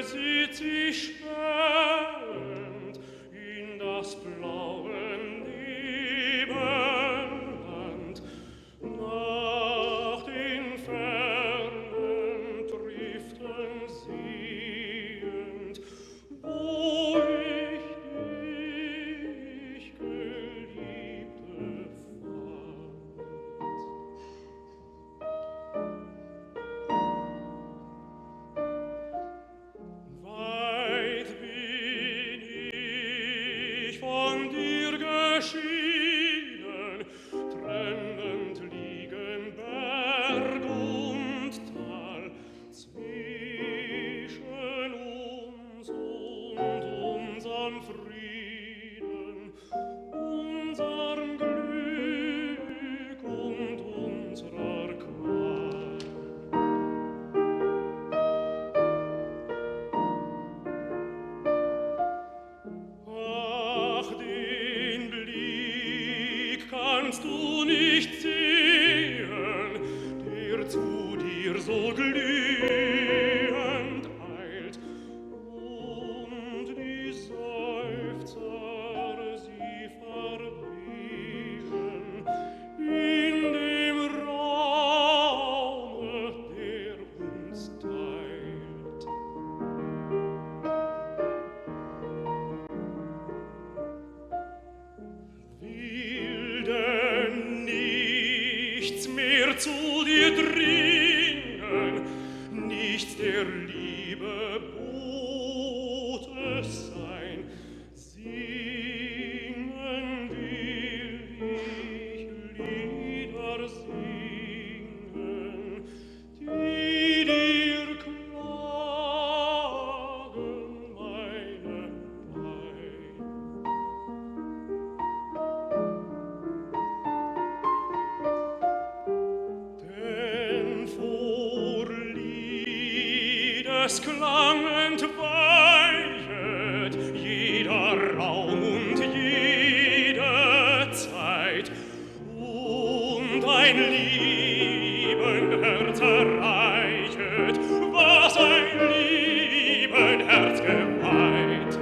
sieht sie schwebend in das blaue Nebenland. Nach den fernen Driften sehend, wo ich dich, Geliebte, fand. Weit bin ich von dir geschieden, trennend liegen Berg und Tal, zwischen uns und unserem Frieden, unserem Glück und unserer Qual. Ach, den Blick kannst du nicht sehen, der zu dir so glühend eilt, und die Seufzer sie verwehen in dem Raume, der uns teilt. Will denn nichts mehr zu dir dringen, nichts der Liebe Bote sein, singen will ich Lieder singen, die dir klagen meine Pein. Denn vor Liedesklang entweichet jeder Raum und jede Zeit, und ein liebend Herz erreichet, was ein liebend Herz geweiht.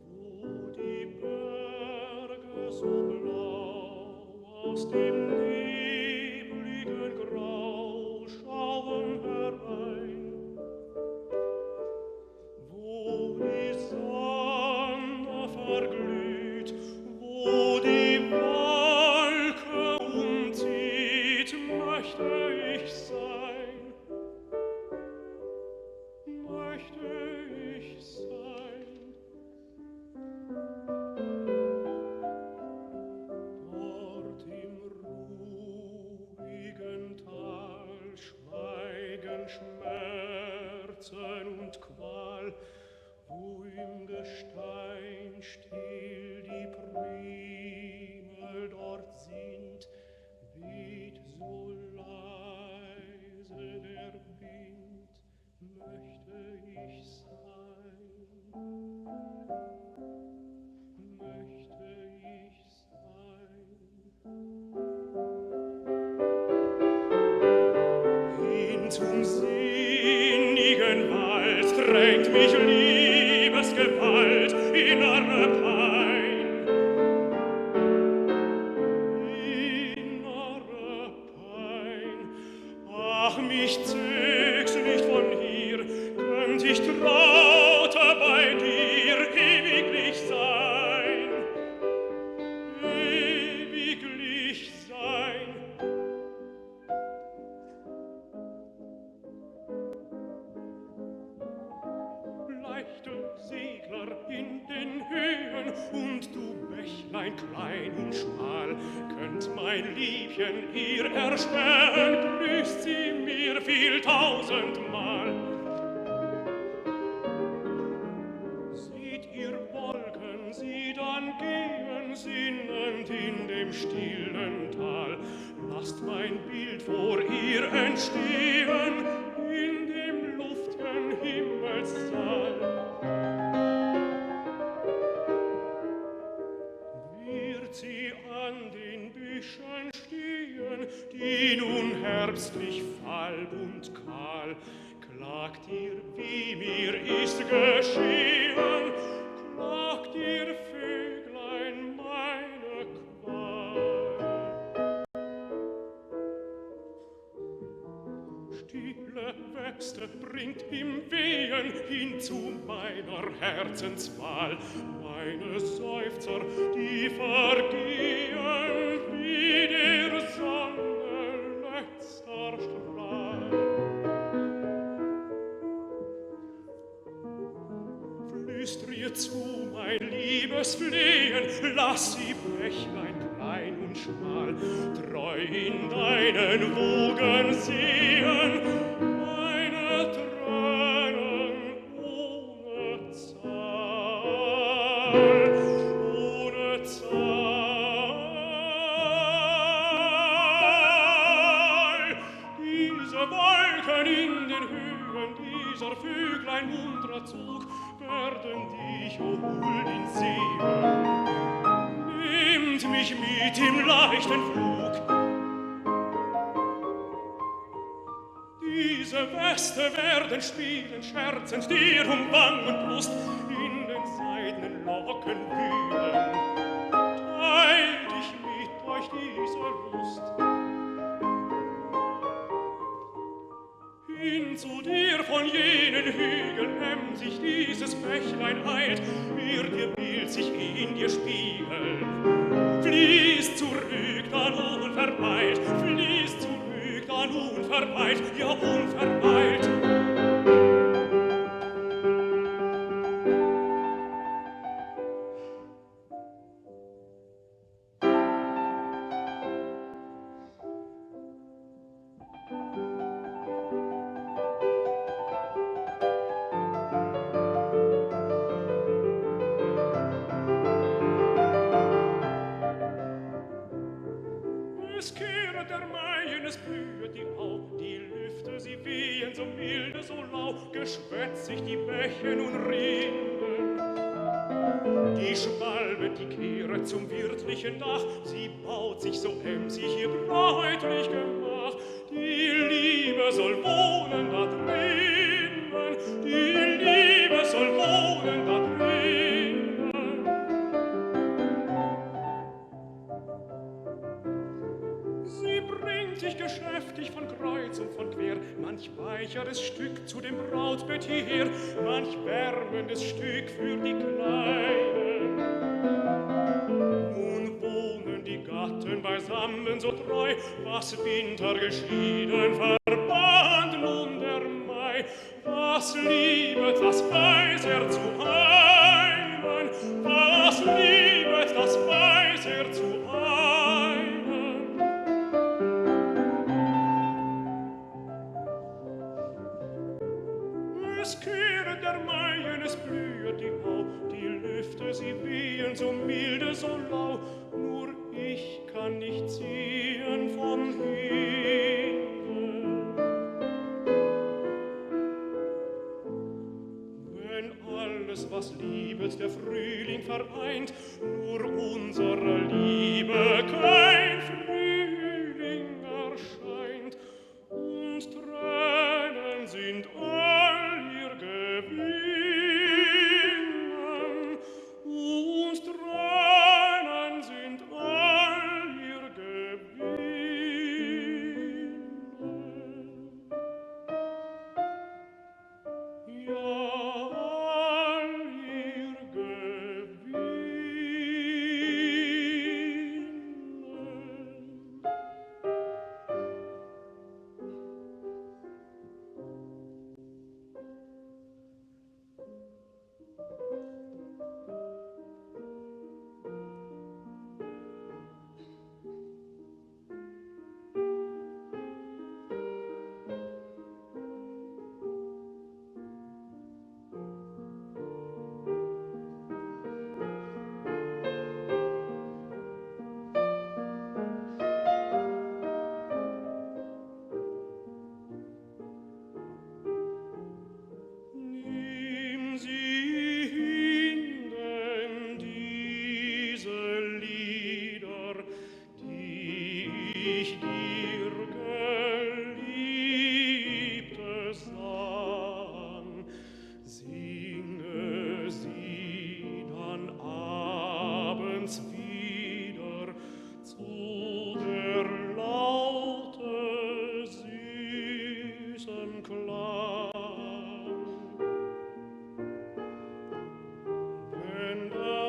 Wo die Berge so blau aus dem nebligen Grau schauen herein, wo die Sonne verglüht, wo die Wolke umzieht, möchte ich sein, möchte ich sein. Dort im ruhigen Tal schweigen Schmerzen und Qual, wo im Gestein still die Primel dort singt, weht so leise der Wind, möchte ich sein, möchte ich sein. Hin zum sinnigen Wald drängt mich Liebesgewalt, innere Pein. Innere Pein. Ach, mich zög's nicht von hier, könnt ich trauter bei dir ewiglich sein. Ewiglich sein. Leichte Segler in den Höhen und du Bächlein klein und schmal, könnt mein Liebchen hier erspähen, grüßt sie mir viel tausendmal. Seht ihr Wolken, sie dann gehen sinnend in dem stillen Tal, lasst mein Bild vor ihr entstehen, in dem luft'gen Himmelssaal. Wird sie an den Büschen stehen, die nun herbstlich falb und kahl, klagt ihr, wie mir ist geschehen, klagt ihr, Vöglein, meine Qual. Stille Wechsel bringt im Wehen hin zu meiner Herzenswahl, meine Seufzer, die vergehen wie der Sonne letzter Strahl. Flüster ihr zu, mein liebes Flehen, lass sie Bächlein klein und schmal, treu in deinen Wogen sehen, meine Tränen ohne Zahl, ohne Zahl. Diese Wolken in den Höhen, dieser Vöglein munterer Zug, werden dich, o Huldin, sehen. Nehmt mich mit im leichten Flug. Diese Weste werden spielen, scherzend dir um Wang und Brust, in den seidenen Locken wühlen. Teilt ich mit euch diese Lust. Hin zu dir von jenen Hügeln sich dieses Bächlein eilt, wird ihr Bild sich in dir spiegeln. Fließt zurück, dann unverweilt, fließt zurück, dann unverweilt, ja unverweilt. Es kehret der Maien, es blühet die Au, die Lüfte, sie wehen so milde, so lau, geschwätzig die Bäche nun rinnen. Die Schwalbe, die kehret zum wirtlichen Dach, sie baut sich so emsig ihr bräutlich Gemach. Die Liebe soll wohnen da drinnen, die Liebe soll wohnen da drinnen. Sie bringt dich geschäftig von Kreuz und von quer, manch weicheres Stück zu dem Brautbett hierher, manch wärmendes Stück für die Kleinen. Nun wohnen die Gatten beisammen so treu, was Winter geschieden verband nun der Mai. Was liebet, das weiß zu einen, was liebet, das weiß zu einen. Es kehret der Maien, es blühet die Au, die Lüfte, sie wehen so milde, so lau, nur ich kann nicht ziehen von hinnen. Wenn alles, was liebet, der Frühling vereint, nur unserer Liebe kein Frühling erscheint, und Tränen sind all ihr Gewinnen, und Tränen sind all ihr Gewinnen. Ja, all ihr Gewinnen.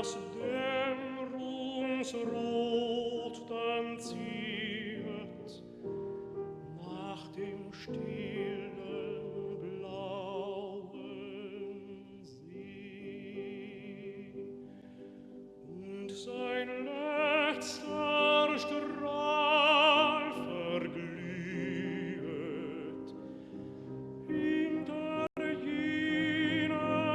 das Dämmerungsrot dann ziehet nach dem stillen blauen See und sein letzter Strahl verglühet hinter jener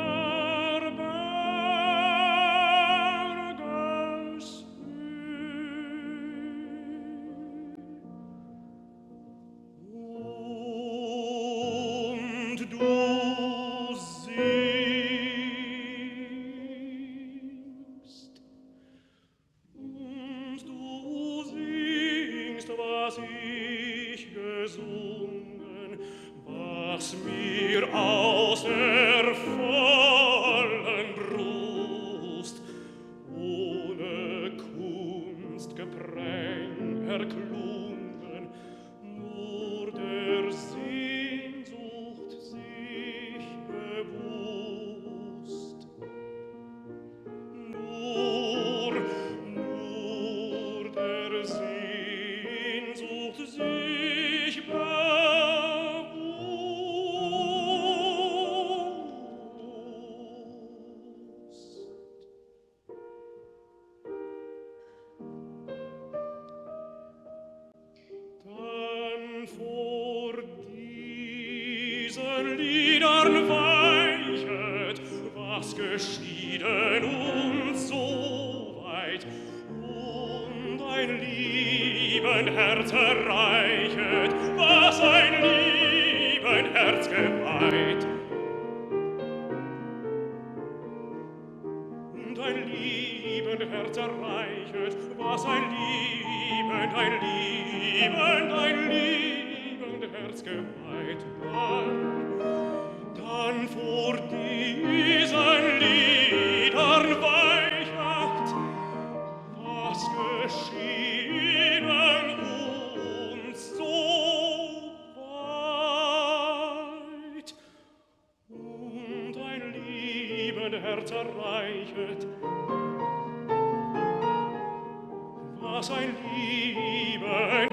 und du singst, was ich gesungen, was mir aus der vollen Brust ohne Kunstgepräng erklungen, nur der Sehnsucht sich bewusst. Nur der Sehnsucht sich bewusst. Dann vor diesen Liedern weichet, was geschieden uns so weit, und ein lieben Herz erreichet, was ein lieben Herz geweiht. Und ein lieben Herz erreichet, was ein lieben Herz geweiht. Dann vor diesen Liedern weichert, was geschieden uns so weit, und ein lieben Herz erreichet, was ein lieben